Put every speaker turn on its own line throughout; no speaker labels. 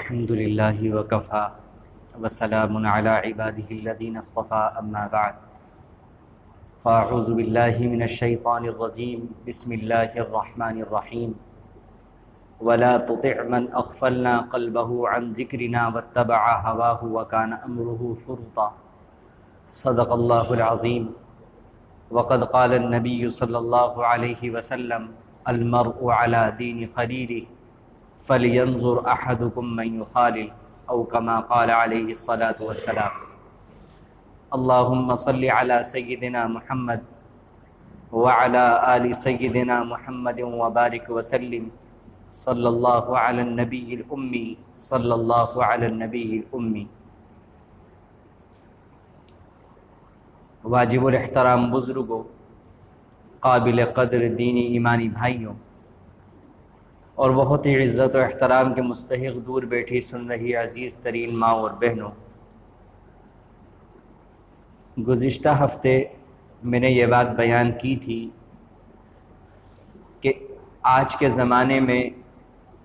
الحمد للہ وکفا وسلام علی عباده الذین اصطفى اما بعد فاعوذ باللہ من الشیطان الرجیم بسم اللہ الرحمن الرحیم ولا تطع من اغفلنا قلبه عن ذکرنا واتبع هواه وکان امره فرطا صدق اللہ العظیم وقد قال النبی صلی اللہ علیہ وسلم المرء علی دین خلیلہ فَلْيَنْظُرْ أَحَدُكُمْ مَنْ يُخَالِلْ أو كما قال علیہ الصلاة والسلام اللہم صل علی سیدنا محمد وعلی آل سیدنا محمد وبارک وسلم صلی اللہ علی النبی الأمی صلی اللہ علی النبی الأمی۔ واجب الاحترام بزرگوں، قابل قدر دینی ایمانی بھائیوں اور بہت ہی عزت و احترام کے مستحق دور بیٹھی سن رہی عزیز ترین ماں اور بہنوں، گزشتہ ہفتے میں نے یہ بات بیان کی تھی کہ آج کے زمانے میں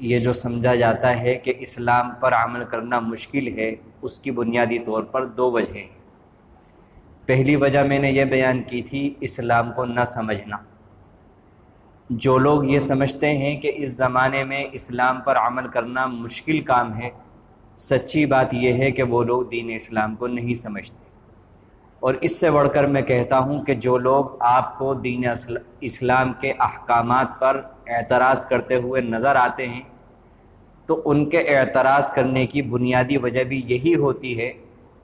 یہ جو سمجھا جاتا ہے کہ اسلام پر عمل کرنا مشکل ہے، اس کی بنیادی طور پر دو وجہیں ہیں۔ پہلی وجہ میں نے یہ بیان کی تھی اسلام کو نہ سمجھنا۔ جو لوگ یہ سمجھتے ہیں کہ اس زمانے میں اسلام پر عمل کرنا مشکل کام ہے، سچی بات یہ ہے کہ وہ لوگ دین اسلام کو نہیں سمجھتے۔ اور اس سے بڑھ کر میں کہتا ہوں کہ جو لوگ آپ کو دین اسلام کے احکامات پر اعتراض کرتے ہوئے نظر آتے ہیں تو ان کے اعتراض کرنے کی بنیادی وجہ بھی یہی ہوتی ہے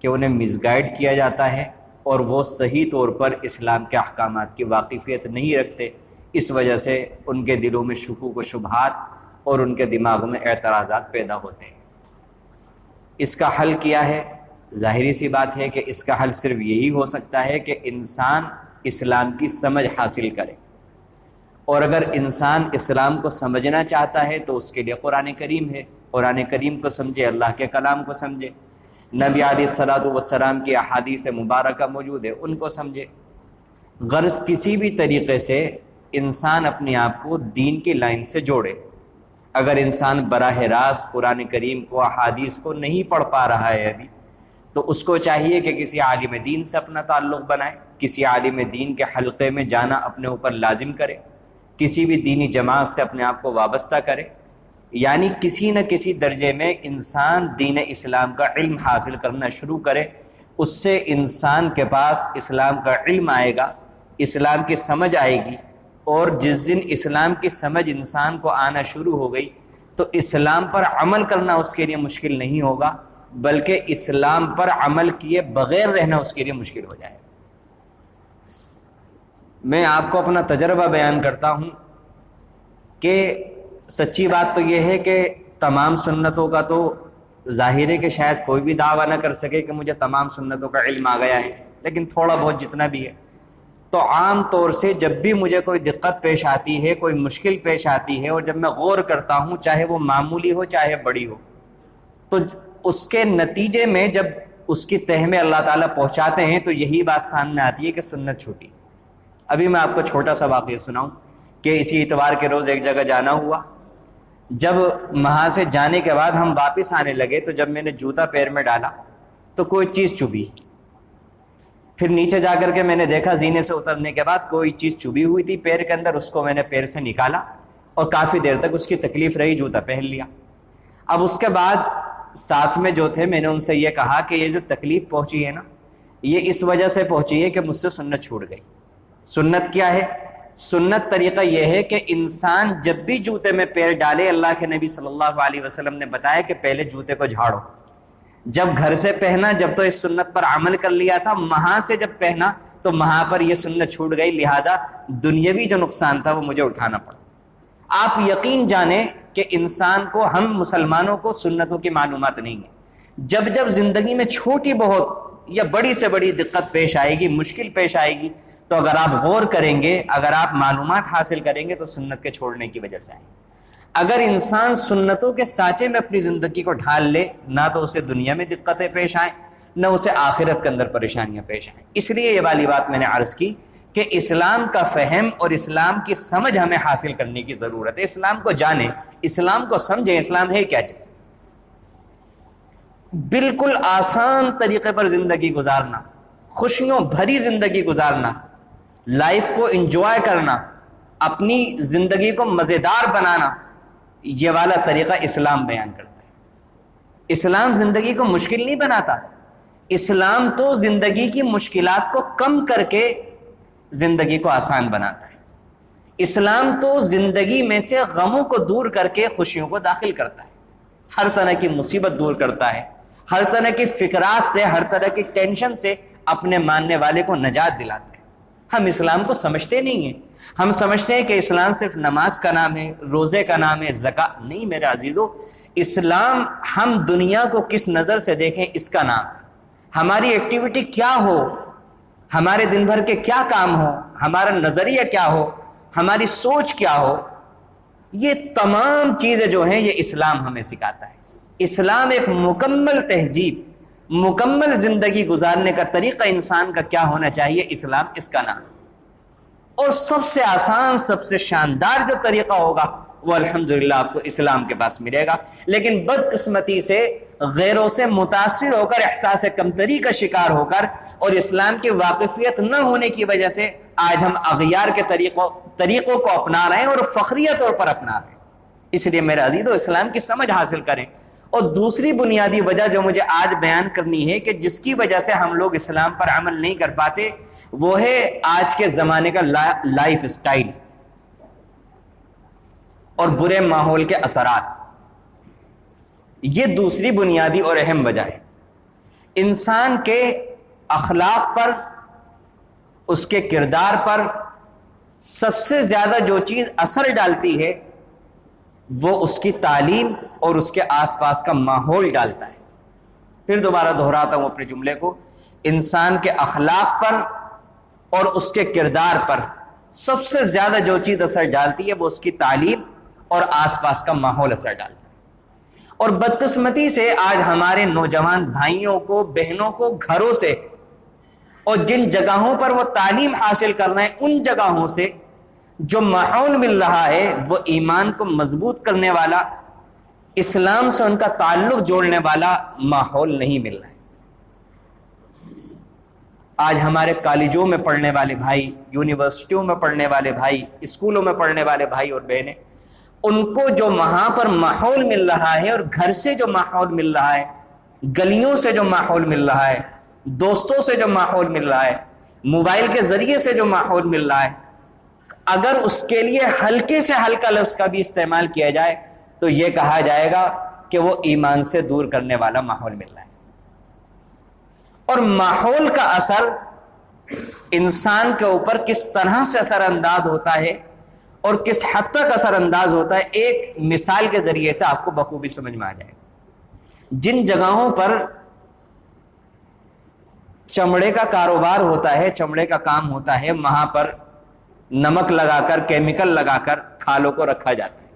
کہ انہیں مس گائیڈ کیا جاتا ہے اور وہ صحیح طور پر اسلام کے احکامات کی واقفیت نہیں رکھتے۔ اس وجہ سے ان کے دلوں میں شکوک و شبہات اور ان کے دماغ میں اعتراضات پیدا ہوتے ہیں۔ اس کا حل کیا ہے؟ ظاہری سی بات ہے کہ اس کا حل صرف یہی ہو سکتا ہے کہ انسان اسلام کی سمجھ حاصل کرے، اور اگر انسان اسلام کو سمجھنا چاہتا ہے تو اس کے لیے قرآن کریم ہے۔ قرآن کریم کو سمجھے، اللہ کے کلام کو سمجھے، نبی علیہ الصلوۃ والسلام کی احادیث مبارکہ موجود ہے، ان کو سمجھے۔ غرض کسی بھی طریقے سے انسان اپنے آپ کو دین کی لائن سے جوڑے۔ اگر انسان براہ راست قرآن کریم کو، احادیث کو نہیں پڑھ پا رہا ہے ابھی، تو اس کو چاہیے کہ کسی عالم دین سے اپنا تعلق بنائے، کسی عالم دین کے حلقے میں جانا اپنے اوپر لازم کرے، کسی بھی دینی جماعت سے اپنے آپ کو وابستہ کرے، یعنی کسی نہ کسی درجے میں انسان دین اسلام کا علم حاصل کرنا شروع کرے۔ اس سے انسان کے پاس اسلام کا علم آئے گا، اسلام کی سمجھ آئے گی، اور جس دن اسلام کی سمجھ انسان کو آنا شروع ہو گئی تو اسلام پر عمل کرنا اس کے لیے مشکل نہیں ہوگا، بلکہ اسلام پر عمل کیے بغیر رہنا اس کے لیے مشکل ہو جائے۔ میں آپ کو اپنا تجربہ بیان کرتا ہوں کہ سچی بات تو یہ ہے کہ تمام سنتوں کا تو ظاہر ہے کہ شاید کوئی بھی دعویٰ نہ کر سکے کہ مجھے تمام سنتوں کا علم آ گیا ہے، لیکن تھوڑا بہت جتنا بھی ہے تو عام طور سے جب بھی مجھے کوئی دقت پیش آتی ہے، کوئی مشکل پیش آتی ہے، اور جب میں غور کرتا ہوں، چاہے وہ معمولی ہو چاہے بڑی ہو، تو اس کے نتیجے میں جب اس کی تہ میں اللہ تعالیٰ پہنچاتے ہیں تو یہی بات سامنے آتی ہے کہ سنت چھوٹی۔ ابھی میں آپ کو چھوٹا سا واقعہ سناؤں کہ اسی اتوار کے روز ایک جگہ جانا ہوا۔ جب وہاں سے جانے کے بعد ہم واپس آنے لگے تو جب میں نے جوتا پیر میں ڈالا تو کوئی چیز چبھی۔ پھر نیچے جا کر کے میں نے دیکھا، زینے سے اترنے کے بعد کوئی چیز چبھی ہوئی تھی پیر کے اندر، اس کو میں نے پیر سے نکالا اور کافی دیر تک اس کی تکلیف رہی، جوتا پہن لیا۔ اب اس کے بعد ساتھ میں جو تھے میں نے ان سے یہ کہا کہ یہ جو تکلیف پہنچی ہے نا، یہ اس وجہ سے پہنچی ہے کہ مجھ سے سنت چھوٹ گئی۔ سنت کیا ہے؟ سنت طریقہ یہ ہے کہ انسان جب بھی جوتے میں پیر ڈالے، اللہ کے نبی صلی اللہ علیہ وسلم نے بتایا کہ پہلے جوتے کو جھاڑو۔ جب گھر سے پہنا، جب تو اس سنت پر عمل کر لیا تھا، وہاں سے جب پہنا تو وہاں پر یہ سنت چھوٹ گئی، لہذا دنیاوی جو نقصان تھا وہ مجھے اٹھانا پڑا۔ آپ یقین جانیں کہ انسان کو، ہم مسلمانوں کو سنتوں کی معلومات نہیں ہے۔ جب جب زندگی میں چھوٹی بہت یا بڑی سے بڑی دقت پیش آئے گی، مشکل پیش آئے گی، تو اگر آپ غور کریں گے، اگر آپ معلومات حاصل کریں گے تو سنت کے چھوڑنے کی وجہ سے آئیں گے۔ اگر انسان سنتوں کے سانچے میں اپنی زندگی کو ڈھال لے، نہ تو اسے دنیا میں دقتیں پیش آئیں، نہ اسے آخرت کے اندر پریشانیاں پیش آئیں۔ اس لیے یہ والی بات میں نے عرض کی کہ اسلام کا فہم اور اسلام کی سمجھ ہمیں حاصل کرنے کی ضرورت ہے۔ اسلام کو جانیں، اسلام کو سمجھیں، اسلام ہے کیا چیز۔ بالکل آسان طریقے پر زندگی گزارنا، خوشیوں بھری زندگی گزارنا، لائف کو انجوائے کرنا، اپنی زندگی کو مزیدار بنانا، یہ والا طریقہ اسلام بیان کرتا ہے۔ اسلام زندگی کو مشکل نہیں بناتا، اسلام تو زندگی کی مشکلات کو کم کر کے زندگی کو آسان بناتا ہے۔ اسلام تو زندگی میں سے غموں کو دور کر کے خوشیوں کو داخل کرتا ہے، ہر طرح کی مصیبت دور کرتا ہے، ہر طرح کی فکرات سے، ہر طرح کی ٹینشن سے اپنے ماننے والے کو نجات دلاتا ہے۔ ہم اسلام کو سمجھتے نہیں ہیں، ہم سمجھتے ہیں کہ اسلام صرف نماز کا نام ہے، روزے کا نام ہے، زکوٰۃ نہیں میرے عزیزو۔ اسلام ہم دنیا کو کس نظر سے دیکھیں اس کا نام ہے، ہماری ایکٹیویٹی کیا ہو، ہمارے دن بھر کے کیا کام ہو، ہمارا نظریہ کیا ہو، ہماری سوچ کیا ہو، یہ تمام چیزیں جو ہیں یہ اسلام ہمیں سکھاتا ہے۔ اسلام ایک مکمل تہذیب، مکمل زندگی گزارنے کا طریقہ انسان کا کیا ہونا چاہیے، اسلام اس کا نام ہے۔ اور سب سے آسان، سب سے شاندار جو طریقہ ہوگا وہ الحمدللہ آپ کو اسلام کے پاس ملے گا۔ لیکن بدقسمتی سے غیروں سے متاثر ہو کر، احساس کمتری کا شکار ہو کر، اور اسلام کی واقفیت نہ ہونے کی وجہ سے آج ہم اغیار کے طریقوں کو اپنا رہے ہیں اور فخریہ طور پر اپنا رہے ہیں۔ اس لیے میرے عزیزو اسلام کی سمجھ حاصل کریں۔ اور دوسری بنیادی وجہ جو مجھے آج بیان کرنی ہے کہ جس کی وجہ سے ہم لوگ اسلام پر عمل نہیں کر پاتے، وہ ہے آج کے زمانے کا لائف سٹائل اور برے ماحول کے اثرات۔ یہ دوسری بنیادی اور اہم وجہ ہے۔ انسان کے اخلاق پر، اس کے کردار پر سب سے زیادہ جو چیز اثر ڈالتی ہے وہ اس کی تعلیم اور اس کے آس پاس کا ماحول ڈالتا ہے۔ پھر دوبارہ دہراتا ہوں اپنے جملے کو، انسان کے اخلاق پر اور اس کے کردار پر سب سے زیادہ جو چیز اثر ڈالتی ہے وہ اس کی تعلیم اور آس پاس کا ماحول اثر ڈالتا ہے۔ اور بدقسمتی سے آج ہمارے نوجوان بھائیوں کو، بہنوں کو گھروں سے اور جن جگہوں پر وہ تعلیم حاصل کر رہے ہیں ان جگہوں سے جو ماحول مل رہا ہے وہ ایمان کو مضبوط کرنے والا، اسلام سے ان کا تعلق جوڑنے والا ماحول نہیں مل رہا ہے۔ آج ہمارے کالجوں میں پڑھنے والے بھائی، یونیورسٹیوں میں پڑھنے والے بھائی، اسکولوں میں پڑھنے والے بھائی اور بہنیں، ان کو جو وہاں پر ماحول مل رہا ہے اور گھر سے جو ماحول مل رہا ہے، گلیوں سے جو ماحول مل رہا ہے، دوستوں سے جو ماحول مل رہا ہے، موبائل کے ذریعے سے جو ماحول مل رہا ہے، اگر اس کے لیے ہلکے سے ہلکا لفظ کا بھی استعمال کیا جائے تو یہ کہا جائے گا کہ وہ ایمان سے دور کرنے والا ماحول مل رہا ہے۔ اور ماحول کا اثر انسان کے اوپر کس طرح سے اثر انداز ہوتا ہے اور کس حد تک اثر انداز ہوتا ہے، ایک مثال کے ذریعے سے آپ کو بخوبی سمجھ میں آ جائے گا۔ جن جگہوں پر چمڑے کا کاروبار ہوتا ہے، چمڑے کا کام ہوتا ہے، وہاں پر نمک لگا کر، کیمیکل لگا کر کھالوں کو رکھا جاتا ہے،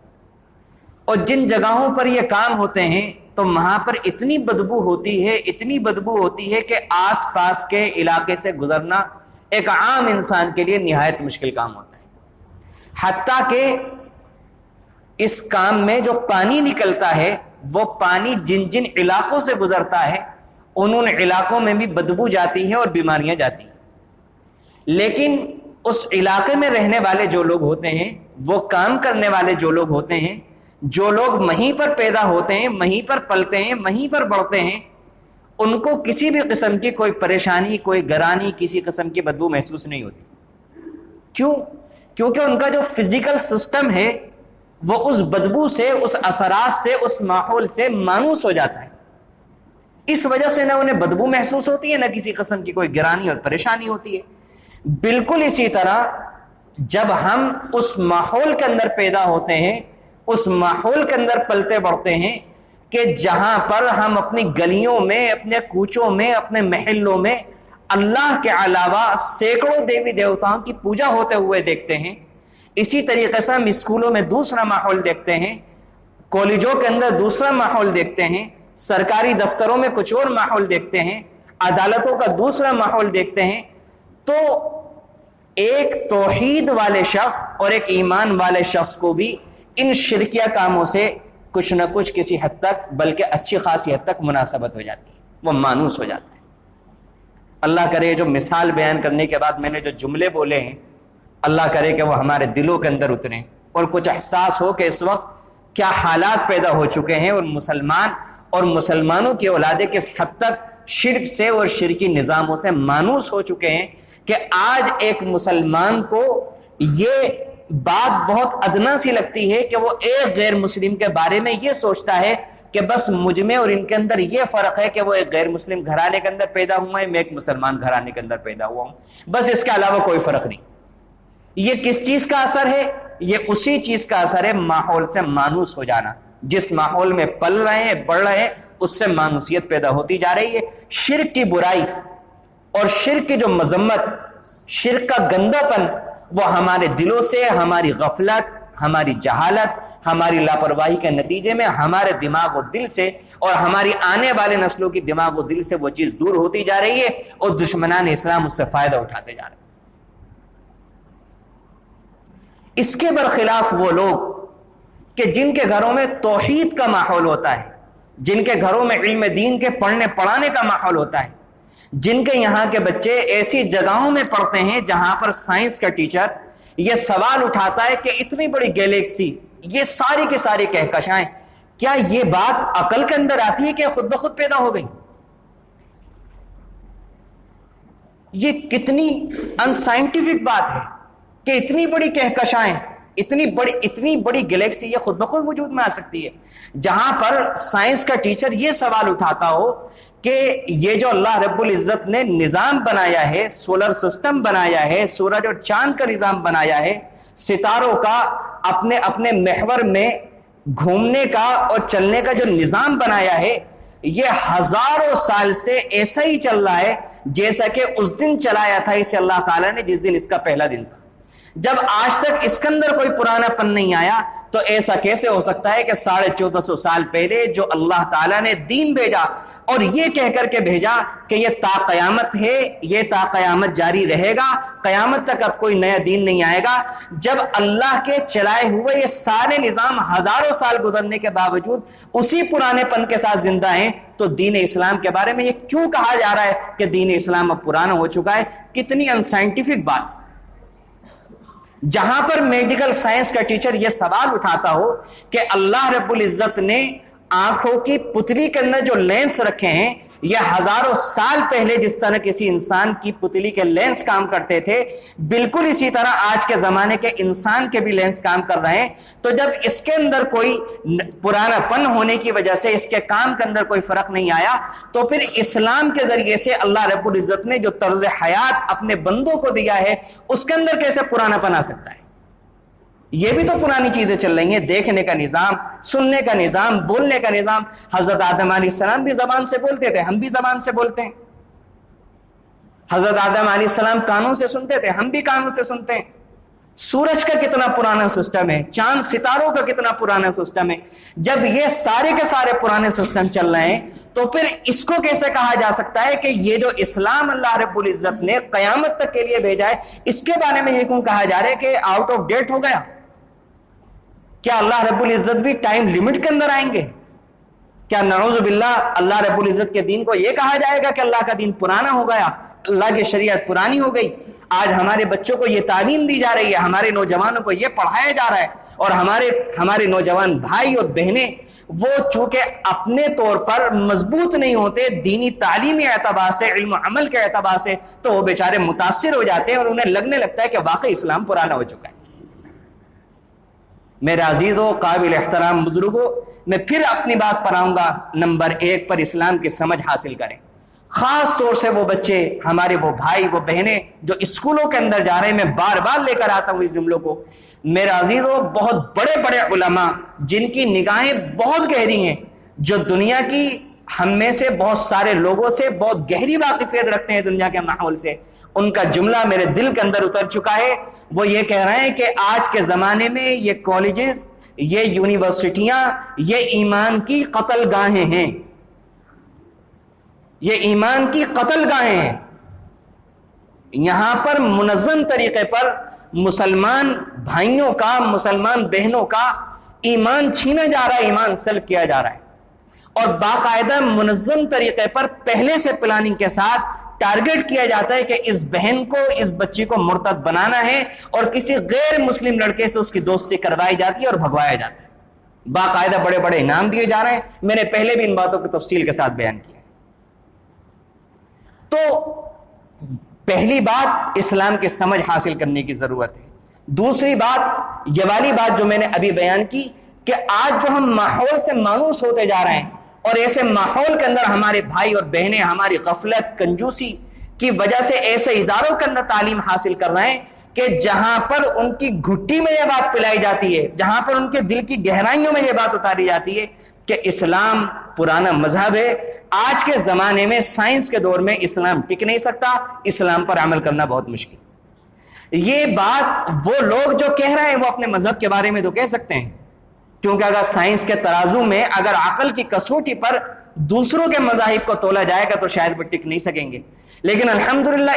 اور جن جگہوں پر یہ کام ہوتے ہیں تو وہاں پر اتنی بدبو ہوتی ہے، اتنی بدبو ہوتی ہے کہ آس پاس کے علاقے سے گزرنا ایک عام انسان کے لیے نہایت مشکل کام ہوتا ہے۔ حتیٰ کہ اس کام میں جو پانی نکلتا ہے وہ پانی جن جن علاقوں سے گزرتا ہے ان علاقوں میں بھی بدبو جاتی ہے اور بیماریاں جاتی ہیں، لیکن اس علاقے میں رہنے والے جو لوگ ہوتے ہیں، وہ کام کرنے والے جو لوگ ہوتے ہیں، جو لوگ وہیں پر پیدا ہوتے ہیں، وہیں پر پلتے ہیں، وہیں پر بڑھتے ہیں، ان کو کسی بھی قسم کی کوئی پریشانی، کوئی گرانی، کسی قسم کی بدبو محسوس نہیں ہوتی۔ کیوں؟ کیونکہ ان کا جو فزیکل سسٹم ہے وہ اس بدبو سے، اس اثرات سے، اس ماحول سے مانوس ہو جاتا ہے، اس وجہ سے نہ انہیں بدبو محسوس ہوتی ہے، نہ کسی قسم کی کوئی گرانی اور پریشانی ہوتی ہے۔ بالکل اسی طرح جب ہم اس ماحول کے اندر پیدا ہوتے ہیں، اس ماحول کے اندر پلتے بڑھتے ہیں کہ جہاں پر ہم اپنی گلیوں میں، اپنے کوچوں میں، اپنے محلوں میں اللہ کے علاوہ سینکڑوں دیوی دیوتاؤں کی پوجا ہوتے ہوئے دیکھتے ہیں، اسی طریقے سے ہم اسکولوں میں دوسرا ماحول دیکھتے ہیں، کالجوں کے اندر دوسرا ماحول دیکھتے ہیں، سرکاری دفتروں میں کچھ اور ماحول دیکھتے ہیں، عدالتوں کا دوسرا ماحول دیکھتے ہیں، تو ایک توحید والے شخص اور ایک ایمان والے شخص کو بھی ان شرکیہ کاموں سے کچھ نہ کچھ کسی حد تک، بلکہ اچھی خاصی حد تک مناسبت ہو جاتی ہے، وہ مانوس ہو جاتا ہے۔ اللہ کرے جو مثال بیان کرنے کے بعد میں نے جو جملے بولے ہیں، اللہ کرے کہ وہ ہمارے دلوں کے اندر اتریں اور کچھ احساس ہو کہ اس وقت کیا حالات پیدا ہو چکے ہیں، اور مسلمان اور مسلمانوں کی اولادیں کس حد تک شرک سے اور شرکی نظاموں سے مانوس ہو چکے ہیں کہ آج ایک مسلمان کو یہ بات بہت ادنا سی لگتی ہے کہ وہ ایک غیر مسلم کے بارے میں یہ سوچتا ہے کہ بس مجھ میں اور ان کے اندر یہ فرق ہے کہ وہ ایک غیر مسلم گھرانے کے اندر پیدا ہوا ہے، میں ایک مسلمان گھرانے کے اندر پیدا ہوا ہوں، بس اس کے علاوہ کوئی فرق نہیں۔ یہ کس چیز کا اثر ہے؟ یہ اسی چیز کا اثر ہے، ماحول سے مانوس ہو جانا۔ جس ماحول میں پل رہے ہیں، بڑھ رہے ہیں، اس سے مانوسیت پیدا ہوتی جا رہی ہے۔ شرک کی برائی اور شرک کی جو مذمت، شرک کا گندا پن، وہ ہمارے دلوں سے، ہماری غفلت، ہماری جہالت، ہماری لاپرواہی کے نتیجے میں ہمارے دماغ و دل سے اور ہماری آنے والے نسلوں کی دماغ و دل سے وہ چیز دور ہوتی جا رہی ہے، اور دشمنان اسلام اس سے فائدہ اٹھاتے جا رہے ہیں۔ اس کے برخلاف وہ لوگ کہ جن کے گھروں میں توحید کا ماحول ہوتا ہے، جن کے گھروں میں علم دین کے پڑھنے پڑھانے کا ماحول ہوتا ہے، جن کے یہاں کے بچے ایسی جگہوں میں پڑھتے ہیں جہاں پر سائنس کا ٹیچر یہ سوال اٹھاتا ہے کہ اتنی بڑی گیلیکسی، یہ ساری کی ساری کہکشائیں، کیا یہ بات عقل کے اندر آتی ہے کہ خود بخود پیدا ہو گئی؟ یہ کتنی انسائنٹیفک بات ہے کہ اتنی بڑی کہکشائیں، اتنی بڑی گلیکسی یہ خود بخود وجود میں آ سکتی ہے، جہاں پر سائنس کا ٹیچر یہ سوال اٹھاتا ہو کہ یہ جو اللہ رب العزت نے نظام بنایا ہے، سولر سسٹم بنایا ہے، سورج اور چاند کا نظام بنایا ہے، ستاروں کا اپنے اپنے محور میں گھومنے کا اور چلنے کا جو نظام بنایا ہے، یہ ہزاروں سال سے ایسا ہی چل رہا ہے جیسا کہ اس دن چلایا تھا اسے اللہ تعالیٰ نے جس دن اس کا پہلا دن تھا۔ جب آج تک اس کے اندر کوئی پرانا پن نہیں آیا تو ایسا کیسے ہو سکتا ہے کہ 1450 سال پہلے جو اللہ تعالیٰ نے دین بھیجا اور یہ کہہ کر کے بھیجا کہ یہ تا قیامت ہے، یہ تا قیامت جاری رہے گا، قیامت تک اب کوئی نیا دین نہیں آئے گا، جب اللہ کے چلائے ہوئے یہ سارے نظام ہزاروں سال گزرنے کے باوجود اسی پرانے پن کے ساتھ زندہ ہیں، تو دین اسلام کے بارے میں یہ کیوں کہا جا رہا ہے کہ دین اسلام اب پرانا ہو چکا ہے؟ کتنی انسائنٹیفک بات۔ جہاں پر میڈیکل سائنس کا ٹیچر یہ سوال اٹھاتا ہو کہ اللہ رب العزت نے آنکھوں کی پتلی کے اندر جو لینس رکھے ہیں، یہ ہزاروں سال پہلے جس طرح کسی انسان کی پتلی کے لینس کام کرتے تھے، بالکل اسی طرح آج کے زمانے کے انسان کے بھی لینس کام کر رہے ہیں۔ تو جب اس کے اندر کوئی پرانا پن ہونے کی وجہ سے اس کے کام کے اندر کوئی فرق نہیں آیا، تو پھر اسلام کے ذریعے سے اللہ رب العزت نے جو طرز حیات اپنے بندوں کو دیا ہے، اس کے اندر کیسے پرانا پن آ سکتا ہے؟ یہ بھی تو پرانی چیزیں چل رہی ہیں، دیکھنے کا نظام، سننے کا نظام، بولنے کا نظام۔ حضرت آدم علیہ السلام بھی زبان سے بولتے تھے، ہم بھی زبان سے بولتے ہیں۔ حضرت آدم علیہ السلام کانوں سے سنتے تھے، ہم بھی کانوں سے سنتے ہیں۔ سورج کا کتنا پرانا سسٹم ہے، چاند ستاروں کا کتنا پرانا سسٹم ہے۔ جب یہ سارے کے سارے پرانے سسٹم چل رہے ہیں تو پھر اس کو کیسے کہا جا سکتا ہے کہ یہ جو اسلام اللہ رب العزت نے قیامت تک کے لیے بھیجا ہے، اس کے بارے میں یہ کیوں کہا جا رہا ہے کہ آؤٹ آف ڈیٹ ہو گیا؟ کیا اللہ رب العزت بھی ٹائم لیمٹ کے اندر آئیں گے؟ کیا نعوذ باللہ اللہ رب العزت کے دین کو یہ کہا جائے گا کہ اللہ کا دین پرانا ہو گیا، اللہ کی شریعت پرانی ہو گئی؟ آج ہمارے بچوں کو یہ تعلیم دی جا رہی ہے، ہمارے نوجوانوں کو یہ پڑھایا جا رہا ہے، اور ہمارے نوجوان بھائی اور بہنیں وہ چونکہ اپنے طور پر مضبوط نہیں ہوتے دینی تعلیمی اعتبار سے، علم و عمل کے اعتبار سے، تو وہ بیچارے متاثر ہو جاتے ہیں اور انہیں لگنے لگتا ہے کہ واقعی اسلام پرانا ہو چکا ہے۔ میرے عزیزوں، قابل احترام بزرگوں، میں پھر اپنی بات پر آؤں گا۔ نمبر 1 پر اسلام کی سمجھ حاصل کریں، خاص طور سے وہ بچے، ہمارے وہ بھائی وہ بہنیں جو اسکولوں کے اندر جا رہے ہیں۔ میں بار بار لے کر آتا ہوں اس جملوں کو۔ میرے عزیزوں، بہت بڑے بڑے علماء جن کی نگاہیں بہت گہری ہیں، جو دنیا کی ہم میں سے بہت سارے لوگوں سے بہت گہری واقفیت رکھتے ہیں دنیا کے ماحول سے، ان کا جملہ میرے دل کے اندر اتر چکا ہے۔ وہ یہ کہہ رہے ہیں کہ آج کے زمانے میں یہ کالجز، یہ یونیورسٹیاں، یہ ایمان کی قتل گاہیں ہیں، یہ ایمان کی قتل گاہیں ہیں۔ یہاں پر منظم طریقے پر مسلمان بھائیوں کا، مسلمان بہنوں کا ایمان چھینا جا رہا ہے، ایمان سلب کیا جا رہا ہے، اور باقاعدہ منظم طریقے پر پہلے سے پلاننگ کے ساتھ ٹارگٹ کیا جاتا ہے کہ اس بہن کو، اس بچی کو مرتد بنانا ہے، اور کسی غیر مسلم لڑکے سے اس کی دوستی کروائی جاتی ہے اور بھگوایا جاتا ہے، باقاعدہ بڑے بڑے انعام دیے جا رہے ہیں۔ میں نے پہلے بھی ان باتوں کی تفصیل کے ساتھ بیان کیا ہے۔ تو پہلی بات اسلام کی سمجھ حاصل کرنے کی ضرورت ہے۔ دوسری بات یہ والی بات جو میں نے ابھی بیان کی کہ آج جو ہم ماحول سے مانوس ہوتے جا رہے ہیں، اور ایسے ماحول کے اندر ہمارے بھائی اور بہنیں ہماری غفلت، کنجوسی کی وجہ سے ایسے اداروں کے اندر تعلیم حاصل کر رہے ہیں کہ جہاں پر ان کی گھٹی میں یہ بات پلائی جاتی ہے، جہاں پر ان کے دل کی گہرائیوں میں یہ بات اتاری جاتی ہے کہ اسلام پرانا مذہب ہے، آج کے زمانے میں سائنس کے دور میں اسلام ٹک نہیں سکتا، اسلام پر عمل کرنا بہت مشکل۔ یہ بات وہ لوگ جو کہہ رہے ہیں وہ اپنے مذہب کے بارے میں تو کہہ سکتے ہیں، کیونکہ اگر سائنس کے ترازو میں، اگر عقل کی کسوٹی پر دوسروں کے مذاہب کو تولا جائے گا تو شاید وہ ٹک نہیں سکیں گے۔ لیکن الحمدللہ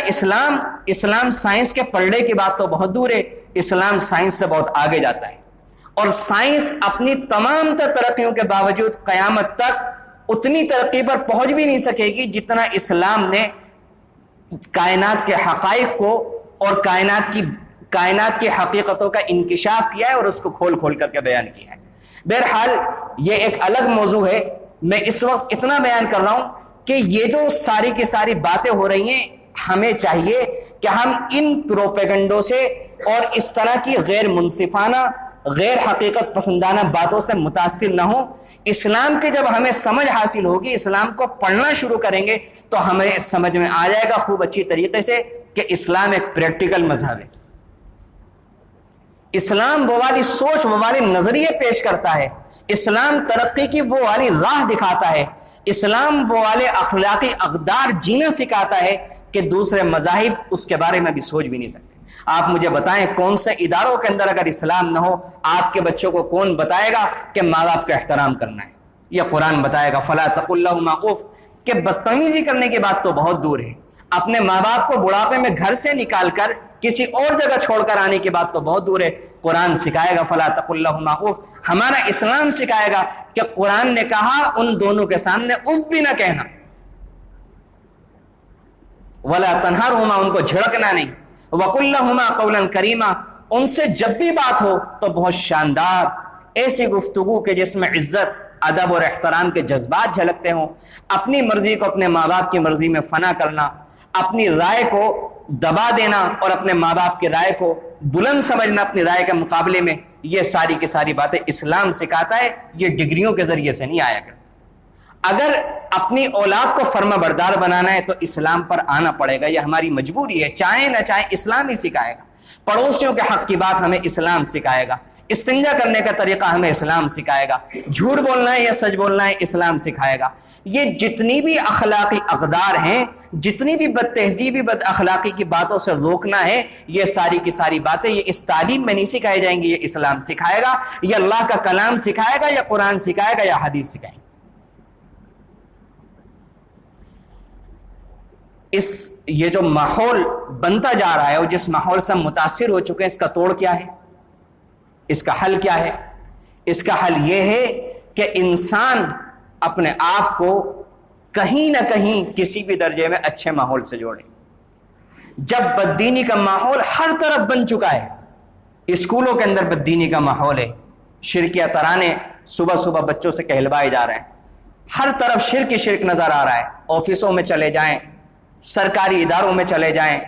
اسلام سائنس کے پلڑے کی بات تو بہت دور ہے، اسلام سائنس سے بہت آگے جاتا ہے، اور سائنس اپنی تمام تر ترقیوں کے باوجود قیامت تک اتنی ترقی پر پہنچ بھی نہیں سکے گی جتنا اسلام نے کائنات کے حقائق کو اور کائنات کی حقیقتوں کا انکشاف کیا ہے اور اس کو کھول کھول کر کے بیان کیا ہے۔ بہرحال یہ ایک الگ موضوع ہے، میں اس وقت اتنا بیان کر رہا ہوں کہ یہ جو ساری کی ساری باتیں ہو رہی ہیں، ہمیں چاہیے کہ ہم ان پروپیگنڈوں سے اور اس طرح کی غیر منصفانہ، غیر حقیقت پسندانہ باتوں سے متاثر نہ ہوں۔ اسلام کے جب ہمیں سمجھ حاصل ہوگی، اسلام کو پڑھنا شروع کریں گے تو ہمیں سمجھ میں آ جائے گا خوب اچھی طریقے سے کہ اسلام ایک پریکٹیکل مذہب ہے۔ اسلام وہ والی سوچ، وہ والی نظریے پیش کرتا ہے، اسلام ترقی کی وہ والی راہ دکھاتا ہے، اسلام وہ والے اخلاقی اقدار جینا سکھاتا ہے کہ دوسرے مذاہب اس کے بارے میں بھی سوچ بھی نہیں سکتے۔ آپ مجھے بتائیں کون سے اداروں کے اندر اگر اسلام نہ ہو، آپ کے بچوں کو کون بتائے گا کہ ماں باپ کا احترام کرنا ہے؟ یہ قرآن بتائے گا فلا تقل لہما اف، کہ بدتمیزی کرنے کی بات تو بہت دور ہے، اپنے ماں باپ کو بڑھاپے میں گھر سے نکال کر کسی اور جگہ چھوڑ کر آنے کی بات تو بہت دور ہے۔ قرآن سکھائے گا فلا تقل لہما اف، ہمارا اسلام سکھائے گا کہ قرآن نے کہا ان دونوں کے سامنے اف بھی نہ کہنا، ولا تنہرہما، ان کو جھڑکنا نہیں، وقل لہما قولا کریما، ان سے جب بھی بات ہو تو بہت شاندار ایسی گفتگو کہ جس میں عزت، ادب اور احترام کے جذبات جھلکتے ہوں۔ اپنی مرضی کو اپنے ماں باپ کی مرضی میں فنا کرنا، اپنی رائے کو دبا دینا اور اپنے ماں باپ کی رائے کو بلند سمجھنا اپنی رائے کے مقابلے میں، یہ ساری کی ساری باتیں اسلام سکھاتا ہے، یہ ڈگریوں کے ذریعے سے نہیں آیا کرتا۔ اگر اپنی اولاد کو فرما بردار بنانا ہے تو اسلام پر آنا پڑے گا، یہ ہماری مجبوری ہے، چاہے نہ چاہے اسلام ہی سکھائے گا۔ پڑوسیوں کے حق کی بات ہمیں اسلام سکھائے گا، استنجا کرنے کا طریقہ ہمیں اسلام سکھائے گا، جھوٹ بولنا ہے یا سچ بولنا ہے اسلام سکھائے گا۔ یہ جتنی بھی اخلاقی اقدار ہیں، جتنی بھی بد تہذیبی، بد اخلاقی کی باتوں سے روکنا ہے، یہ ساری کی ساری باتیں یہ اس تعلیم میں نہیں سکھائی جائیں گی، یہ اسلام سکھائے گا، یہ اللہ کا کلام سکھائے گا، یا قرآن سکھائے گا، یا حدیث سکھائے گا۔ یہ جو ماحول بنتا جا رہا ہے اور جس ماحول سے ہم متاثر ہو چکے ہیں، اس کا توڑ کیا ہے؟ اس کا حل کیا ہے؟ اس کا حل یہ ہے کہ انسان اپنے آپ کو کہیں نہ کہیں کسی بھی درجے میں اچھے ماحول سے جوڑے۔ جب بددینی کا ماحول ہر طرف بن چکا ہے، اسکولوں کے اندر بددینی کا ماحول ہے، شرکیہ ترانے صبح صبح بچوں سے کہلوائے جا رہے ہیں، ہر طرف شرک ہی شرک نظر آ رہا ہے، آفسوں میں چلے جائیں، سرکاری اداروں میں چلے جائیں،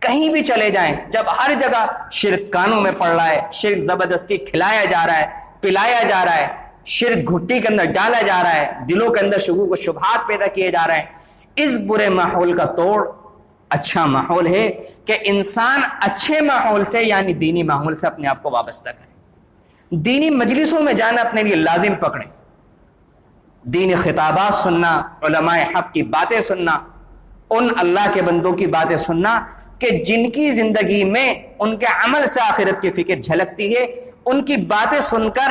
کہیں بھی چلے جائیں، جب ہر جگہ شرک کانوں میں پڑ رہا ہے، شرک زبردستی کھلایا جا رہا ہے، پلایا جا رہا ہے، شرک گھٹی کے اندر ڈالا جا رہا ہے، دلوں کے اندر شکوک و شبہات پیدا کیے جا رہے ہیں، اس برے ماحول کا توڑ اچھا ماحول ہے کہ انسان اچھے ماحول سے یعنی دینی ماحول سے اپنے آپ کو وابستہ کرے، دینی مجلسوں میں جانا اپنے لیے لازم پکڑے، دینی خطابات سننا، علماء حق کی باتیں سننا، ان اللہ کے بندوں کی باتیں سننا کہ جن کی زندگی میں ان کے عمل سے آخرت کی فکر جھلکتی ہے، ان کی باتیں سن کر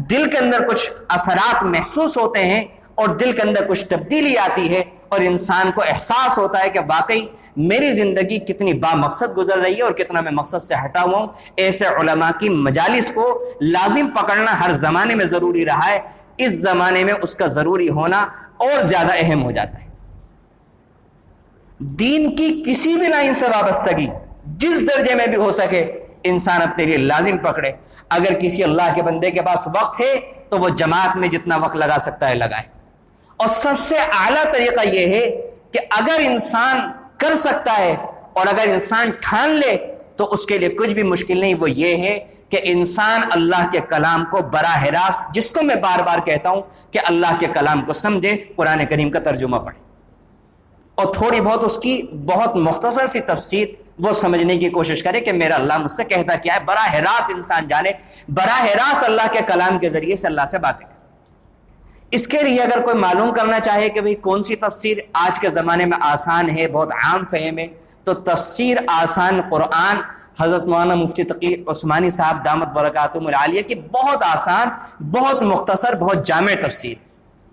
دل کے اندر کچھ اثرات محسوس ہوتے ہیں اور دل کے اندر کچھ تبدیلی آتی ہے اور انسان کو احساس ہوتا ہے کہ واقعی میری زندگی کتنی بامقصد گزر رہی ہے اور کتنا میں مقصد سے ہٹا ہوا ہوں۔ ایسے علماء کی مجالس کو لازم پکڑنا ہر زمانے میں ضروری رہا ہے، اس زمانے میں اس کا ضروری ہونا اور زیادہ اہم ہو جاتا ہے۔ دین کی کسی بھی لائن سے وابستگی جس درجے میں بھی ہو سکے انسان اپنے لیے لازم پکڑے۔ اگر کسی اللہ کے بندے کے پاس وقت ہے تو وہ جماعت میں جتنا وقت لگا سکتا ہے لگائے، اور سب سے اعلیٰ طریقہ یہ ہے کہ اگر انسان کر سکتا ہے اور اگر انسان ٹھان لے تو اس کے لیے کچھ بھی مشکل نہیں، وہ یہ ہے کہ انسان اللہ کے کلام کو براہ راست، جس کو میں بار بار کہتا ہوں کہ اللہ کے کلام کو سمجھے، قرآن کریم کا ترجمہ پڑھے اور تھوڑی بہت اس کی بہت مختصر سی تفسیر وہ سمجھنے کی کوشش کرے کہ میرا اللہ مجھ سے کہتا کیا ہے۔ براہ راست انسان جانے، براہ راست اللہ کے کلام کے ذریعے سے اللہ سے باتیں کرے۔ اس کے لیے اگر کوئی معلوم کرنا چاہے کہ بھئی کون سی تفسیر آج کے زمانے میں آسان ہے، بہت عام فہم ہے، تو تفسیر آسان قرآن حضرت مولانا مفتی تقی عثمانی صاحب دامت برکاتہم العالیہ کی بہت آسان، بہت مختصر، بہت جامع تفسیر،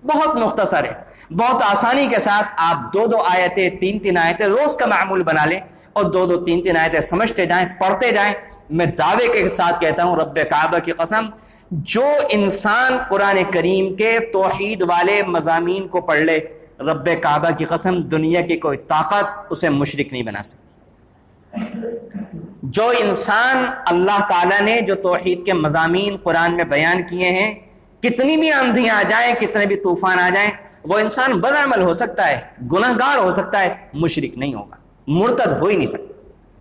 بہت مختصر ہے۔ بہت آسانی کے ساتھ آپ 2 آیتیں، 3 آیتیں روز کا معمول بنا لیں اور 2 3 آیتیں سمجھتے جائیں، پڑھتے جائیں۔ میں دعوے کے ساتھ کہتا ہوں رب کعبہ کی قسم، جو انسان قرآن کریم کے توحید والے مضامین کو پڑھ لے، رب کعبہ کی قسم دنیا کی کوئی طاقت اسے مشرک نہیں بنا سکتی۔ جو انسان اللہ تعالیٰ نے جو توحید کے مضامین قرآن میں بیان کیے ہیں، کتنی بھی آندھیاں آ جائیں، کتنے بھی طوفان آ جائیں، وہ انسان بدعمل ہو سکتا ہے، گناہ گار ہو سکتا ہے، مشرک نہیں ہوگا، مرتد ہو ہی نہیں سکتا۔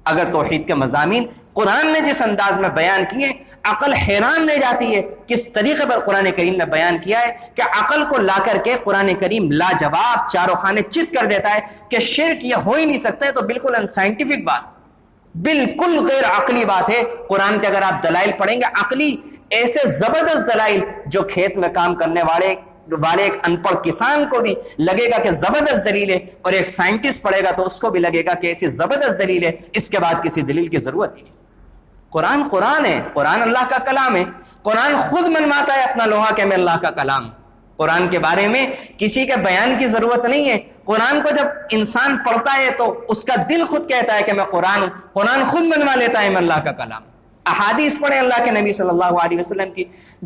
اگر توحید کے مضامین قرآن نے جس انداز میں بیان کیے، عقل حیران رہ جاتی ہے کس طریقے پر قرآن کریم نے بیان کیا ہے کہ عقل کو لا کر کے قرآن کریم لاجواب چاروں خانے چت کر دیتا ہے کہ شرک یہ ہو ہی نہیں سکتا ہے۔ تو بالکل ان سائنٹیفک بات، بالکل غیر عقلی بات ہے۔ قرآن کے اگر آپ دلائل پڑھیں گے عقلی، ایسے زبردست دلائل جو کھیت میں کام کرنے والے ایک ان پڑھ کسان کو بھی لگے گا کہ زبردست دلیل ہے، اور ایک سائنٹسٹ پڑھے گا تو اس کو بھی لگے گا کہ ایسی زبردست دلیل ہے، اس کے بعد کسی دلیل کی ضرورت ہی نہیں۔ قرآن ہے، قرآن اللہ کا کلام ہے۔ قرآن خود منواتا ہے اپنا لوہا کہ میں اللہ کا کلام۔ قرآن کے بارے میں کسی کے بیان کی ضرورت نہیں ہے۔ قرآن کو جب انسان پڑھتا ہے تو اس کا دل خود کہتا ہے کہ میں قرآن ہوں۔ قرآن خود منوا لیتا ہے میں اللہ کا کلام۔ احادیث پڑھیں اللہ کے نبی صلی اللہ علیہ وسلم کی،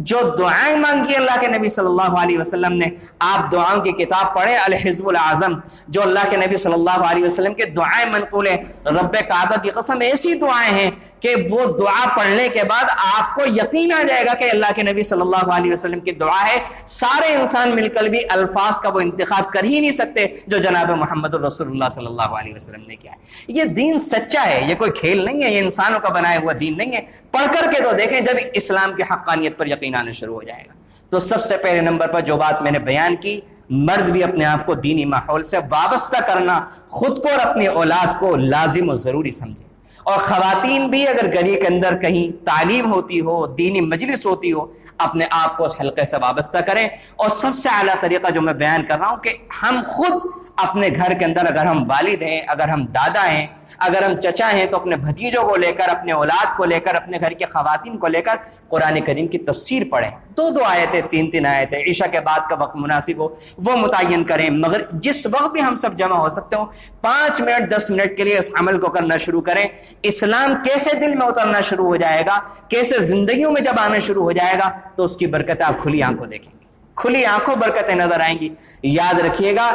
جو دعائیں مانگی اللہ کے نبی صلی اللہ علیہ وسلم نے، آپ دعاؤں کی کتاب پڑھیں الحزب العظم، جو اللہ کے نبی صلی اللہ علیہ وسلم کے دعائیں منقول ہیں۔ رب کعبہ کی قسم ایسی دعائیں ہیں کہ وہ دعا پڑھنے کے بعد آپ کو یقین آ جائے گا کہ اللہ کے نبی صلی اللہ علیہ وسلم کی دعا ہے۔ سارے انسان مل کر بھی الفاظ کا وہ انتخاب کر ہی نہیں سکتے جو جناب محمد رسول اللہ صلی اللہ علیہ وسلم نے کیا ہے۔ یہ دین سچا ہے، یہ کوئی کھیل نہیں ہے، یہ انسانوں کا بنایا ہوا دین نہیں ہے۔ پڑھ کر کے تو دیکھیں، جب اسلام کی حقانیت پر یقین آنا شروع ہو جائے گا۔ تو سب سے پہلے نمبر پر جو بات میں نے بیان کی، مرد بھی اپنے آپ کو دینی ماحول سے وابستہ کرنا، خود کو اور اپنی اولاد کو لازم و ضروری سمجھے، اور خواتین بھی اگر گلی کے اندر کہیں تعلیم ہوتی ہو، دینی مجلس ہوتی ہو، اپنے آپ کو اس حلقے سے وابستہ کریں۔ اور سب سے اعلیٰ طریقہ جو میں بیان کر رہا ہوں کہ ہم خود اپنے گھر کے اندر، اگر ہم والد ہیں، اگر ہم دادا ہیں، اگر ہم چچا ہیں، تو اپنے بھتیجوں کو لے کر، اپنے اولاد کو لے کر، اپنے گھر کی خواتین کو لے کر قرآن کریم کی تفسیر پڑھیں۔ 2 آیتیں، 3 آیتیں، عشاء کے بعد کا وقت مناسب ہو وہ متعین کریں، مگر جس وقت بھی ہم سب جمع ہو سکتے ہو 5 منٹ 10 منٹ کے لیے اس عمل کو کرنا شروع کریں۔ اسلام کیسے دل میں اترنا شروع ہو جائے گا، کیسے زندگیوں میں جب آنا شروع ہو جائے گا، تو اس کی برکتیں آپ کھلی آنکھوں دیکھیں گے، کھلی آنکھوں برکتیں نظر آئیں گی۔ یاد رکھیے گا،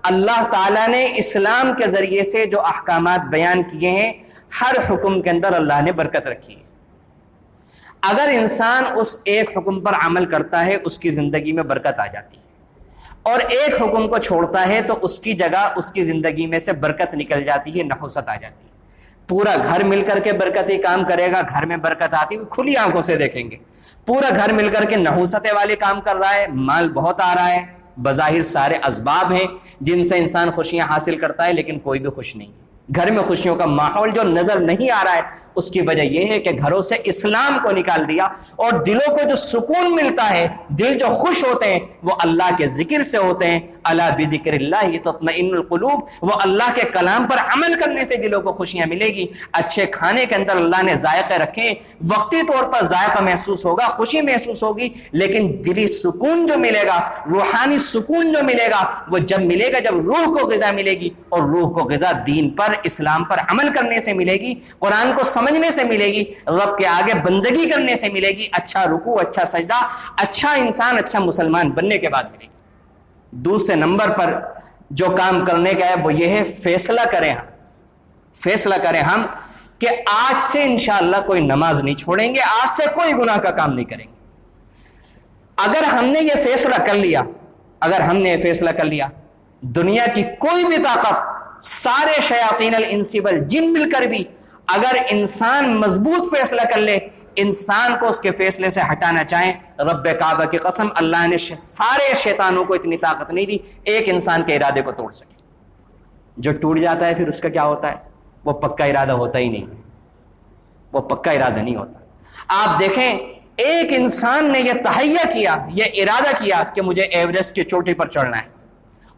اللہ تعالیٰ نے اسلام کے ذریعے سے جو احکامات بیان کیے ہیں، ہر حکم کے اندر اللہ نے برکت رکھی ہے۔ اگر انسان اس ایک حکم پر عمل کرتا ہے، اس کی زندگی میں برکت آ جاتی ہے، اور ایک حکم کو چھوڑتا ہے تو اس کی جگہ اس کی زندگی میں سے برکت نکل جاتی ہے، نحوست آ جاتی ہے۔ پورا گھر مل کر کے برکتی کام کرے گا، گھر میں برکت آتی ہے، کھلی آنکھوں سے دیکھیں گے۔ پورا گھر مل کر کے نحوستیں والے کام کر رہا ہے، مال بہت آ رہا ہے، بظاہر سارے اسباب ہیں جن سے انسان خوشیاں حاصل کرتا ہے، لیکن کوئی بھی خوش نہیں ہے۔ گھر میں خوشیوں کا ماحول جو نظر نہیں آ رہا ہے، اس کی وجہ یہ ہے کہ گھروں سے اسلام کو نکال دیا، اور دلوں کو جو سکون ملتا ہے، دل جو خوش ہوتے ہیں، وہ اللہ کے ذکر سے ہوتے ہیں۔ الا بذکر اللہ تطمئن القلوب، وہ اللہ کے کلام پر عمل کرنے سے دلوں کو خوشیاں ملے گی۔ اچھے کھانے کے اندر اللہ نے ذائقے رکھے، وقتی طور پر ذائقہ محسوس ہوگا، خوشی محسوس ہوگی، لیکن دلی سکون جو ملے گا، روحانی سکون جو ملے گا، وہ جب ملے گا جب روح کو غذا ملے گی، اور روح کو غذا دین پر، اسلام پر عمل کرنے سے ملے گی، قرآن کو سمجھنے سے ملے گی، رب کے آگے بندگی کرنے سے ملے گی، اچھا رکوع، اچھا سجدہ، اچھا انسان، اچھا مسلمان بننے کے بعد ملے گی۔ دوسرے نمبر پر جو کام کرنے کا ہے وہ یہ ہے، فیصلہ کریں ہم کہ آج سے انشاءاللہ کوئی نماز نہیں چھوڑیں گے، آج سے کوئی گناہ کا کام نہیں کریں گے۔ اگر ہم نے یہ فیصلہ کر لیا، دنیا کی کوئی بھی طاقت، سارے شیاطین الانس والجن مل کر بھی اگر انسان مضبوط فیصلہ کر لے، انسان کو اس کے فیصلے سے ہٹانا چاہیں، رب کعبہ کی قسم، اللہ نے سارے شیطانوں کو اتنی طاقت نہیں دی ایک انسان کے ارادے کو توڑ سکے۔ جو ٹوٹ جاتا ہے پھر اس کا کیا ہوتا ہے؟ وہ پکا ارادہ ہوتا ہی نہیں، وہ پکا ارادہ نہیں ہوتا۔ آپ دیکھیں، ایک انسان نے یہ تہیہ کیا، یہ ارادہ کیا کہ مجھے ایورسٹ کی چوٹی پر چڑھنا ہے،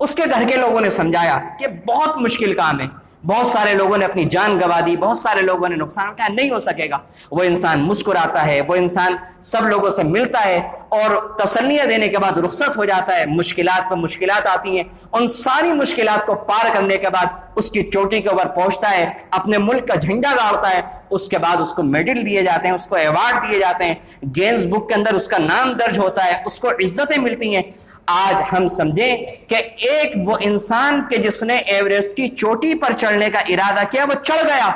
اس کے گھر کے لوگوں نے سمجھایا کہ بہت مشکل کام ہے، بہت سارے لوگوں نے اپنی جان گنوا دی، بہت سارے لوگوں نے نقصان اٹھایا، نہیں ہو سکے گا۔ وہ انسان مسکراتا ہے، وہ انسان سب لوگوں سے ملتا ہے اور تسلیاں دینے کے بعد رخصت ہو جاتا ہے۔ مشکلات پر مشکلات آتی ہیں، ان ساری مشکلات کو پار کرنے کے بعد اس کی چوٹی کے اوپر پہنچتا ہے، اپنے ملک کا جھنڈا گاڑتا ہے، اس کے بعد اس کو میڈل دیے جاتے ہیں، اس کو ایوارڈ دیے جاتے ہیں، گینز بک کے اندر اس کا نام درج ہوتا ہے، اس کو عزتیں ملتی ہیں۔ آج ہم سمجھیں کہ ایک وہ انسان کہ جس نے ایوریسٹ کی چوٹی پر چڑھنے کا ارادہ کیا، وہ چڑھ گیا۔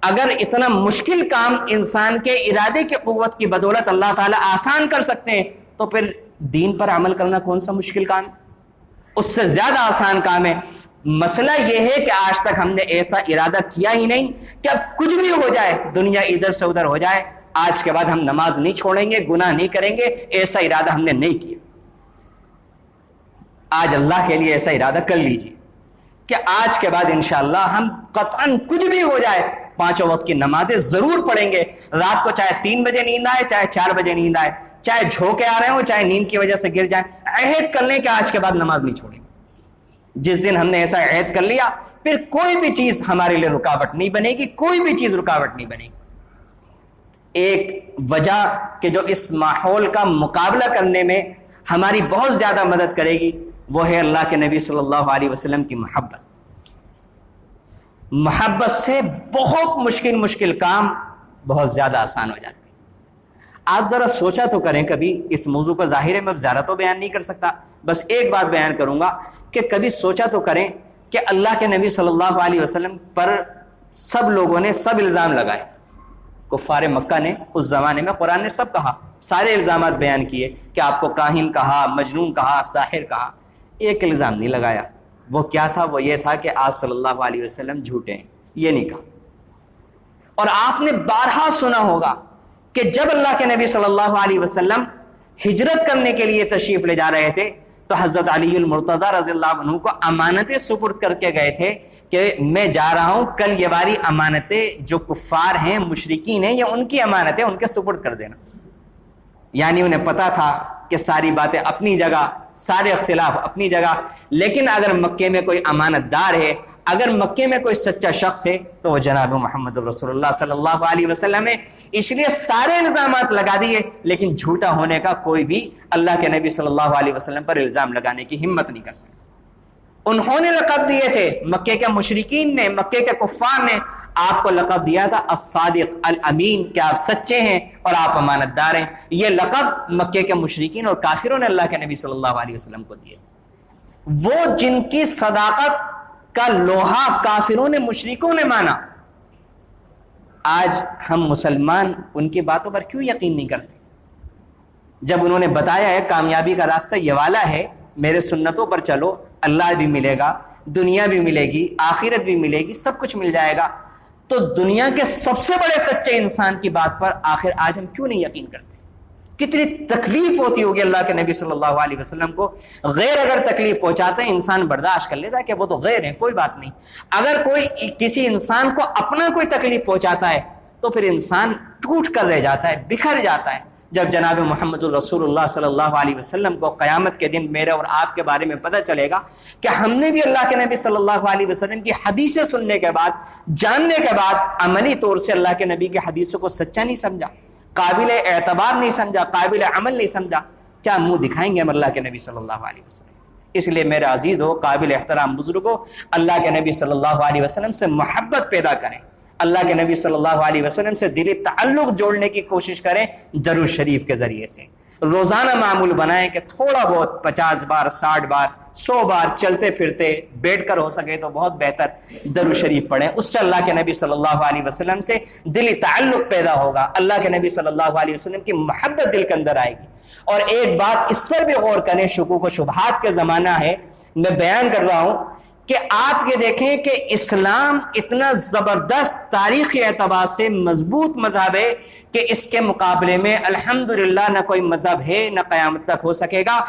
اگر اتنا مشکل کام انسان کے ارادے کی قوت کی بدولت اللہ تعالیٰ آسان کر سکتے ہیں، تو پھر دین پر عمل کرنا کون سا مشکل کام؟ اس سے زیادہ آسان کام ہے۔ مسئلہ یہ ہے کہ آج تک ہم نے ایسا ارادہ کیا ہی نہیں کہ اب کچھ بھی ہو جائے، دنیا ادھر سے ادھر ہو جائے، آج کے بعد ہم نماز نہیں چھوڑیں گے، گناہ نہیں کریں گے، ایسا ارادہ ہم نے نہیں کیا۔ آج اللہ کے لیے ایسا ارادہ کر لیجیے کہ آج کے بعد انشاءاللہ ہم قطعاً کچھ بھی ہو جائے 5 وقت کی نمازیں ضرور پڑھیں گے، رات کو چاہے 3 بجے نیند آئے، چاہے 4 بجے نیند آئے، چاہے جھونکے آ رہے ہوں، چاہے نیند کی وجہ سے گر جائیں، عہد کر لیں کہ آج کے بعد نماز نہیں چھوڑیں گے۔ جس دن ہم نے ایسا عہد کر لیا، پھر کوئی بھی چیز ہمارے لیے رکاوٹ نہیں بنے گی، کوئی بھی چیز رکاوٹ نہیں بنے گی۔ ایک وجہ کہ جو اس ماحول کا مقابلہ کرنے میں ہماری بہت زیادہ مدد کرے گی، وہ ہے اللہ کے نبی صلی اللہ علیہ وسلم کی محبت سے بہت مشکل کام بہت زیادہ آسان ہو جاتے ہیں۔ آپ ذرا سوچا تو کریں کبھی، اس موضوع کو ظاہر ہے میں زیادہ تو بیان نہیں کر سکتا، بس ایک بات بیان کروں گا کہ کبھی سوچا تو کریں کہ اللہ کے نبی صلی اللہ علیہ وسلم پر سب لوگوں نے سب الزام لگائے، کفار مکہ نے اس زمانے میں، قرآن نے سب کہا، سارے الزامات بیان کیے کہ آپ کو کاہن کہا، مجنون کہا، ساحر کہا، ایک الزام نہیں لگایا۔ وہ کیا تھا؟ وہ یہ تھا کہ آپ صلی اللہ علیہ وسلم جھوٹے ہیں، یہ نہیں کہا۔ اور آپ نے بارہا سنا ہوگا کہ جب اللہ کے نبی صلی اللہ علیہ وسلم ہجرت کرنے کے لیے تشریف لے جا رہے تھے تو حضرت علی المرتضی رضی اللہ عنہ کو امانتیں سپرد کر کے گئے تھے کہ میں جا رہا ہوں، کل یہ باری امانتیں جو کفار ہیں، مشرکین ہیں، یہ ان کی امانتیں ان کے سپرد کر دینا۔ یعنی انہیں پتا تھا کہ ساری باتیں اپنی جگہ، سارے اختلاف اپنی جگہ، لیکن اگر مکے میں کوئی امانت دار ہے، اگر مکے میں کوئی سچا شخص ہے تو وہ جناب محمد رسول اللہ صلی اللہ علیہ وسلم ہے۔ اس لیے سارے الزامات لگا دیے، لیکن جھوٹا ہونے کا کوئی بھی اللہ کے نبی صلی اللہ علیہ وسلم پر الزام لگانے کی ہمت نہیں کر سکتا۔ انہوں نے لقب دیے تھے، مکے کے مشرکین نے، مکے کے کفار نے آپ کو لقب دیا تھا الصادق الامین، کہ آپ سچے ہیں اور آپ امانت دار ہیں۔ یہ لقب مکے کے مشرکین اور کافروں نے اللہ کے نبی صلی اللہ علیہ وسلم کو دیے۔ وہ جن کی صداقت کا لوہا کافروں نے، مشرکوں نے مانا، آج ہم مسلمان ان کی باتوں پر کیوں یقین نہیں کرتے؟ جب انہوں نے بتایا ہے کامیابی کا راستہ یہ والا ہے، میرے سنتوں پر چلو، اللہ بھی ملے گا، دنیا بھی ملے گی، آخرت بھی ملے گی، سب کچھ مل جائے گا، تو دنیا کے سب سے بڑے سچے انسان کی بات پر آخر آج ہم کیوں نہیں یقین کرتے؟ کتنی تکلیف ہوتی ہوگی اللہ کے نبی صلی اللہ علیہ وسلم کو۔ غیر اگر تکلیف پہنچاتے ہیں انسان برداشت کر لیتا ہے کہ وہ تو غیر ہیں، کوئی بات نہیں۔ اگر کوئی کسی انسان کو اپنا کوئی تکلیف پہنچاتا ہے تو پھر انسان ٹوٹ کر رہ جاتا ہے، بکھر جاتا ہے۔ جب جناب محمد الرسول اللہ صلی اللہ علیہ وسلم کو قیامت کے دن میرے اور آپ کے بارے میں پتہ چلے گا کہ ہم نے بھی اللہ کے نبی صلی اللہ علیہ وسلم کی حدیثیں سننے کے بعد، جاننے کے بعد عملی طور سے اللہ کے نبی کی حدیثوں کو سچا نہیں سمجھا، قابل اعتبار نہیں سمجھا، قابل عمل نہیں سمجھا، کیا منہ دکھائیں گے ہم اللہ کے نبی صلی اللہ علیہ وسلم؟ اس لیے میرے عزیز ہو، قابل احترام بزرگوں، اللہ کے نبی صلی اللہ علیہ وسلم سے محبت پیدا کریں، اللہ کے نبی صلی اللہ علیہ وسلم سے دلی تعلق جوڑنے کی کوشش کریں درود شریف کے ذریعے سے۔ روزانہ معمول بنائیں کہ تھوڑا بہت 50 بار 60 بار 100 بار چلتے پھرتے بیٹھ کر ہو سکے تو بہت بہتر درود شریف پڑھیں، اس سے اللہ کے نبی صلی اللہ علیہ وسلم سے دلی تعلق پیدا ہوگا، اللہ کے نبی صلی اللہ علیہ وسلم کی محبت دل کے اندر آئے گی۔ اور ایک بات اس پر بھی غور کریں، شکوک و شبہات کے زمانہ ہے، میں بیان کر رہا ہوں کہ آپ یہ دیکھیں کہ اسلام اتنا زبردست تاریخی اعتبار سے مضبوط مذہب ہے کہ اس کے مقابلے میں الحمدللہ نہ کوئی مذہب ہے نہ قیامت تک ہو سکے گا۔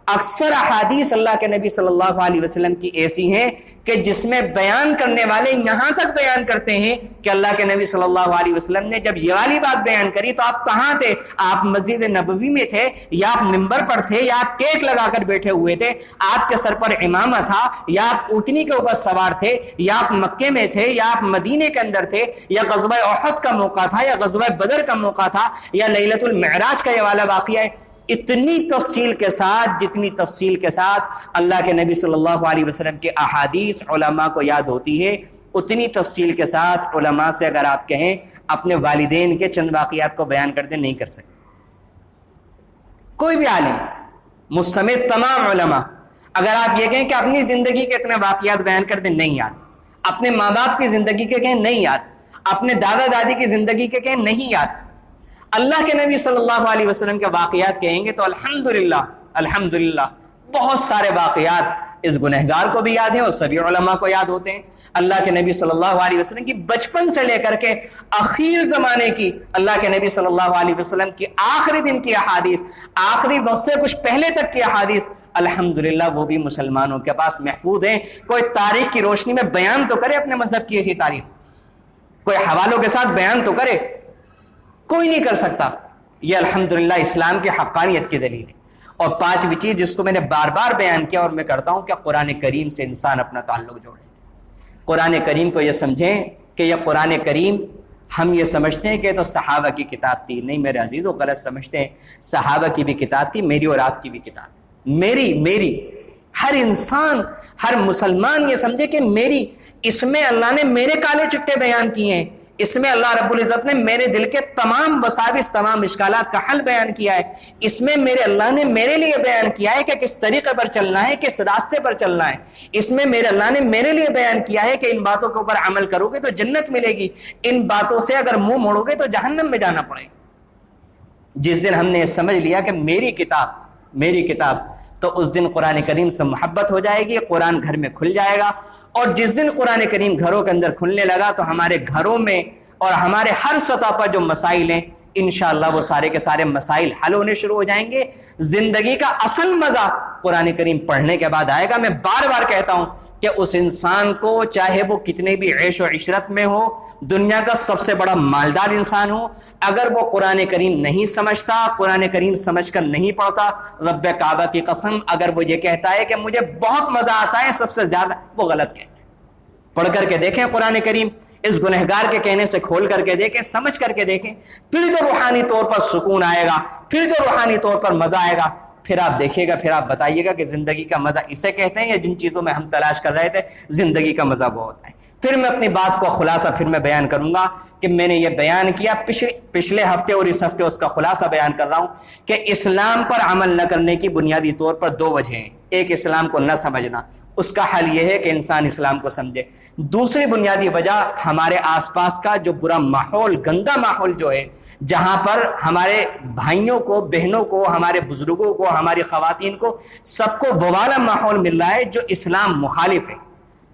اکثر احادیث اللہ کے نبی صلی اللہ علیہ وسلم کی ایسی ہیں کہ جس میں بیان کرنے والے یہاں تک بیان کرتے ہیں کہ اللہ کے نبی صلی اللہ علیہ وسلم نے جب یہ والی بات بیان کری تو آپ کہاں تھے؟ آپ مسجد نبوی میں تھے یا آپ ممبر پر تھے یا آپ کیک لگا کر بیٹھے ہوئے تھے؟ آپ کے سر پر عمامہ تھا یا آپ اونٹنی کے اوپر سوار تھے یا آپ مکے میں تھے یا آپ مدینے کے اندر تھے یا غزوہ احد کا موقع تھا یا غزوہ بدر کا موقع تھا یا لیلۃ المعراج کا یہ والا واقعہ ہے؟ اتنی تفصیل کے ساتھ، جتنی تفصیل کے ساتھ اللہ کے نبی صلی اللہ علیہ وسلم کی احادیث علماء کو یاد ہوتی ہے، اتنی تفصیل کے ساتھ علماء سے اگر آپ کہیں اپنے والدین کے چند واقعات کو بیان کر دیں، نہیں کر سکتے۔ کوئی بھی عالم مجھ سمیت تمام علماء اگر آپ یہ کہیں کہ اپنی زندگی کے اتنے واقعات بیان کر دیں، نہیں یاد۔ اپنے ماں باپ کی زندگی کے کہیں، نہیں یاد۔ اپنے دادا دادی کی زندگی کے کہیں، نہیں یاد۔ اللہ کے نبی صلی اللہ علیہ وسلم کے واقعات کہیں گے تو الحمدللہ بہت سارے واقعات اس گنہگار کو بھی یاد ہیں اور سبھی علماء کو یاد ہوتے ہیں۔ اللہ کے نبی صلی اللہ علیہ وسلم کی بچپن سے لے کر کے آخر زمانے کی، اللہ کے نبی صلی اللہ علیہ وسلم کی آخری دن کی احادیث، آخری وقت سے کچھ پہلے تک کی احادیث، الحمدللہ وہ بھی مسلمانوں کے پاس محفوظ ہیں۔ کوئی تاریخ کی روشنی میں بیان تو کرے اپنے مذہب کی ایسی تاریخ، کوئی حوالوں کے ساتھ بیان تو کرے، کوئی نہیں کر سکتا۔ یہ الحمدللہ اسلام کی حقانیت کی دلیل ہے۔ اور پانچویں چیز جس کو میں نے بار بار بیان کیا اور میں کرتا ہوں کہ قرآن کریم سے انسان اپنا تعلق جوڑے۔ قرآن کریم کو یہ سمجھیں کہ یہ قرآن کریم، ہم یہ سمجھتے ہیں کہ تو صحابہ کی کتاب تھی، نہیں میرے عزیزو، غلط سمجھتے ہیں۔ صحابہ کی بھی کتاب تھی، میری اور آپ کی بھی کتاب، میری ہر انسان، ہر مسلمان یہ سمجھے کہ میری، اس میں اللہ نے میرے کالے چٹے بیان کیے ہیں، اس میں اللہ رب العزت نے میرے دل کے تمام وساوس، تمام اشکالات کا حل بیان کیا ہے، اس میں میرے اللہ نے میرے لیے بیان کیا ہے کہ کس طریقے پر چلنا ہے، کس راستے پر چلنا ہے، اس میں میرے اللہ نے میرے لیے بیان کیا ہے کہ ان باتوں کے اوپر عمل کرو گے تو جنت ملے گی، ان باتوں سے اگر منہ موڑو گے تو جہنم میں جانا پڑے گا۔ جس دن ہم نے سمجھ لیا کہ میری کتاب، تو اس دن قرآن کریم سے محبت ہو جائے گی، قرآن گھر میں کھل جائے گا۔ اور جس دن قرآن کریم گھروں کے اندر کھلنے لگا تو ہمارے گھروں میں اور ہمارے ہر سطح پر جو مسائل ہیں انشاءاللہ وہ سارے کے سارے مسائل حل ہونے شروع ہو جائیں گے۔ زندگی کا اصل مزہ قرآن کریم پڑھنے کے بعد آئے گا۔ میں بار بار کہتا ہوں کہ اس انسان کو چاہے وہ کتنے بھی عیش و عشرت میں ہو، دنیا کا سب سے بڑا مالدار انسان ہو، اگر وہ قرآن کریم نہیں سمجھتا، قرآن کریم سمجھ کر نہیں پڑھتا، رب کعبہ کی قسم اگر وہ یہ کہتا ہے کہ مجھے بہت مزہ آتا ہے سب سے زیادہ، وہ غلط کہتا ہے۔ پڑھ کر کے دیکھیں قرآن کریم، اس گنہگار کے کہنے سے کھول کر کے دیکھیں، سمجھ کر کے دیکھیں، پھر جو روحانی طور پر سکون آئے گا، پھر جو روحانی طور پر مزہ آئے گا، پھر آپ دیکھیے گا، پھر آپ بتائیے گا کہ زندگی کا مزہ اسے کہتے ہیں یا جن چیزوں میں ہم تلاش کر رہے تھے زندگی کا مزہ وہ ہوتا ہے۔ پھر میں اپنی بات کو خلاصہ پھر میں بیان کروں گا کہ میں نے یہ بیان کیا پچھلے ہفتے اور اس ہفتے اس کا خلاصہ بیان کر رہا ہوں کہ اسلام پر عمل نہ کرنے کی بنیادی طور پر دو وجہیں ہیں۔ ایک اسلام کو نہ سمجھنا، اس کا حل یہ ہے کہ انسان اسلام کو سمجھے۔ دوسری بنیادی وجہ ہمارے آس پاس کا جو برا ماحول، گندا ماحول جو ہے، جہاں پر ہمارے بھائیوں کو، بہنوں کو، ہمارے بزرگوں کو، ہماری خواتین کو، سب کو وہ والا ماحول مل رہا ہے جو اسلام مخالف ہے۔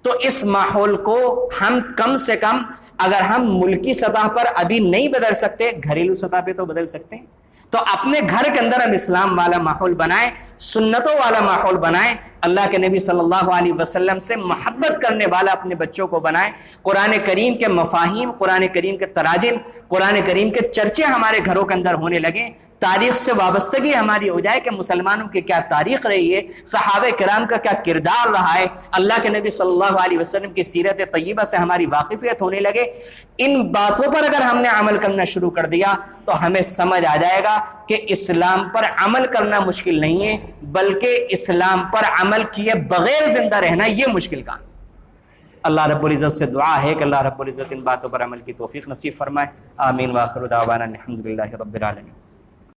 تو اس ماحول کو ہم کم سے کم اگر ہم ملکی سطح پر ابھی نہیں بدل سکتے، گھریلو سطح پہ تو بدل سکتے ہیں۔ تو اپنے گھر کے اندر ہم اسلام والا ماحول بنائیں، سنتوں والا ماحول بنائیں، اللہ کے نبی صلی اللہ علیہ وسلم سے محبت کرنے والا اپنے بچوں کو بنائیں، قرآن کریم کے مفاہیم، قرآن کریم کے تراجم، قرآن کریم کے چرچے ہمارے گھروں کے اندر ہونے لگیں، تاریخ سے وابستگی ہماری ہو جائے کہ مسلمانوں کی کیا تاریخ رہی ہے، صحابہ کرام کا کیا کردار رہا ہے، اللہ کے نبی صلی اللہ علیہ وسلم کی سیرت طیبہ سے ہماری واقفیت ہونے لگے۔ ان باتوں پر اگر ہم نے عمل کرنا شروع کر دیا تو ہمیں سمجھ آ جائے گا کہ اسلام پر عمل کرنا مشکل نہیں ہے، بلکہ اسلام پر عمل کیے بغیر زندہ رہنا یہ مشکل کام۔ اللہ رب العزت سے دعا ہے کہ اللہ رب العزت ان باتوں پر عمل کی توفیق نصیب فرمائے۔ آمین۔ وآخر دعوانا الحمدللہ رب العالمین۔